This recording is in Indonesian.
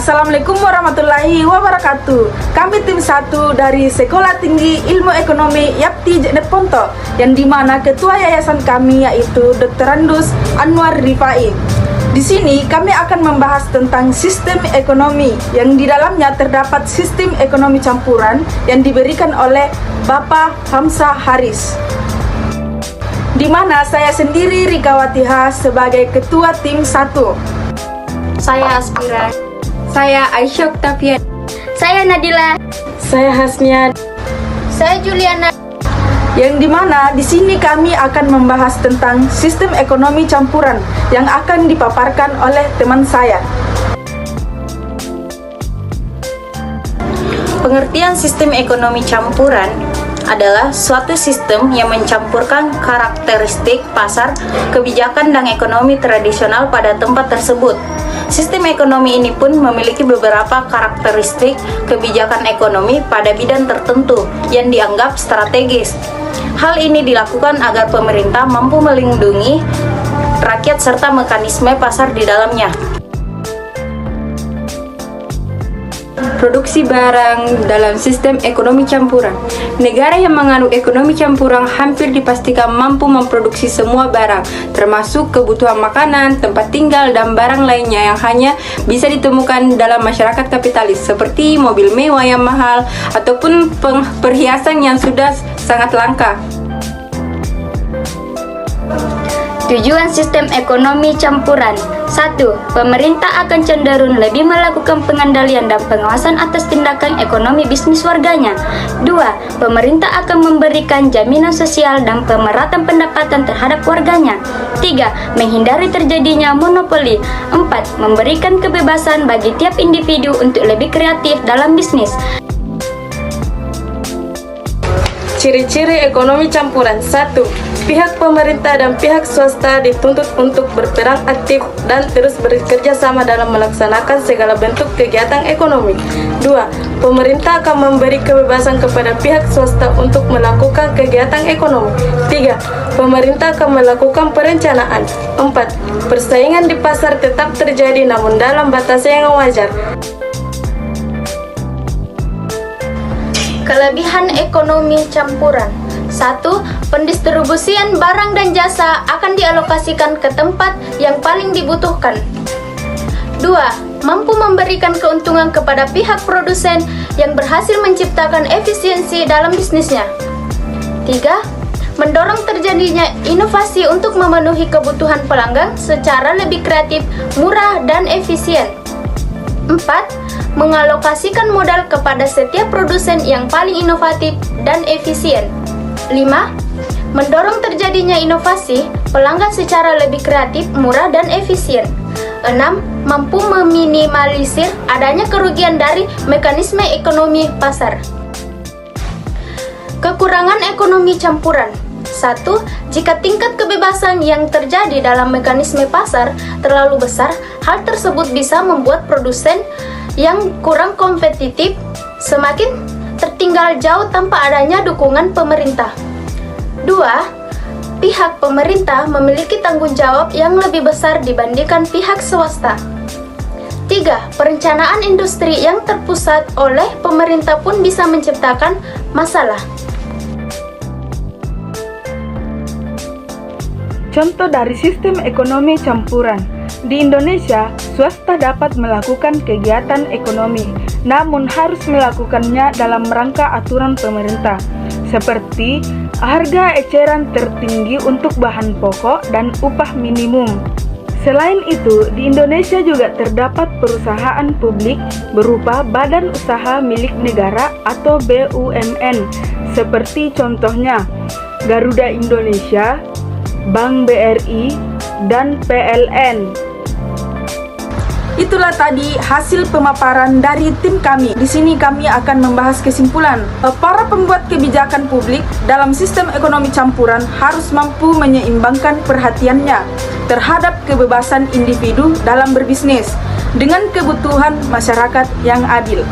Assalamualaikum warahmatullahi wabarakatuh. Kami tim 1 dari Sekolah Tinggi Ilmu Ekonomi Yapti Jeneponto, yang dimana ketua yayasan kami yaitu Dr. Andus Anwar Rifai. Di sini kami akan membahas tentang sistem ekonomi yang di dalamnya terdapat sistem ekonomi campuran yang diberikan oleh Bapak Hamzah Haris. Di mana saya sendiri Rikawati H sebagai ketua tim 1. Saya Aspira. Saya Aisyah Octavian. Saya Nadila. Saya Hasnia. Saya Juliana. Yang dimana di sini kami akan membahas tentang sistem ekonomi campuran yang akan dipaparkan oleh teman saya. Pengertian sistem ekonomi campuran adalah suatu sistem yang mencampurkan karakteristik pasar, kebijakan, dan ekonomi tradisional pada tempat tersebut. Sistem ekonomi ini pun memiliki beberapa karakteristik kebijakan ekonomi pada bidang tertentu yang dianggap strategis. Hal ini dilakukan agar pemerintah mampu melindungi rakyat serta mekanisme pasar di dalamnya. Produksi barang dalam sistem ekonomi campuran. Negara yang menganut ekonomi campuran hampir dipastikan mampu memproduksi semua barang, termasuk kebutuhan makanan, tempat tinggal, dan barang lainnya yang hanya bisa ditemukan dalam masyarakat kapitalis, seperti mobil mewah yang mahal ataupun perhiasan yang sudah sangat langka. Tujuan sistem ekonomi campuran. 1. Pemerintah akan cenderung lebih melakukan pengendalian dan pengawasan atas tindakan ekonomi bisnis warganya. 2. Pemerintah akan memberikan jaminan sosial dan pemerataan pendapatan terhadap warganya. 3. Menghindari terjadinya monopoli. 4. Memberikan kebebasan bagi tiap individu untuk lebih kreatif dalam bisnis. Ciri-ciri ekonomi campuran. 1. Pihak pemerintah dan pihak swasta dituntut untuk berperan aktif dan terus bekerja sama dalam melaksanakan segala bentuk kegiatan ekonomi. 2. Pemerintah akan memberi kebebasan kepada pihak swasta untuk melakukan kegiatan ekonomi. 3. Pemerintah akan melakukan perencanaan. 4. Persaingan di pasar tetap terjadi namun dalam batas yang wajar. Kelebihan ekonomi campuran. 1. Pendistribusian barang dan jasa akan dialokasikan ke tempat yang paling dibutuhkan. 2. Mampu memberikan keuntungan kepada pihak produsen yang berhasil menciptakan efisiensi dalam bisnisnya. 3. Mendorong terjadinya inovasi untuk memenuhi kebutuhan pelanggan secara lebih kreatif, murah, dan efisien. 4. Mengalokasikan modal kepada setiap produsen yang paling inovatif dan efisien. 5. Mendorong terjadinya inovasi pelanggan secara lebih kreatif, murah, dan efisien. 6. Mampu meminimalisir adanya kerugian dari mekanisme ekonomi pasar. Kekurangan ekonomi campuran. 1. Jika tingkat kebebasan yang terjadi dalam mekanisme pasar terlalu besar, hal tersebut bisa membuat produsen yang kurang kompetitif semakin tertinggal jauh tanpa adanya dukungan pemerintah. 2. Pihak pemerintah memiliki tanggung jawab yang lebih besar dibandingkan pihak swasta. 3. Perencanaan industri yang terpusat oleh pemerintah pun bisa menciptakan masalah. Contoh dari sistem ekonomi campuran. Di Indonesia, swasta dapat melakukan kegiatan ekonomi, namun harus melakukannya dalam rangka aturan pemerintah, seperti harga eceran tertinggi untuk bahan pokok dan upah minimum. Selain itu, di Indonesia juga terdapat perusahaan publik berupa badan usaha milik negara atau BUMN, seperti contohnya Garuda Indonesia, Bank BRI, dan PLN. Itulah tadi hasil pemaparan dari tim kami. Di sini kami akan membahas kesimpulan. Para pembuat kebijakan publik dalam sistem ekonomi campuran harus mampu menyeimbangkan perhatiannya terhadap kebebasan individu dalam berbisnis dengan kebutuhan masyarakat yang adil.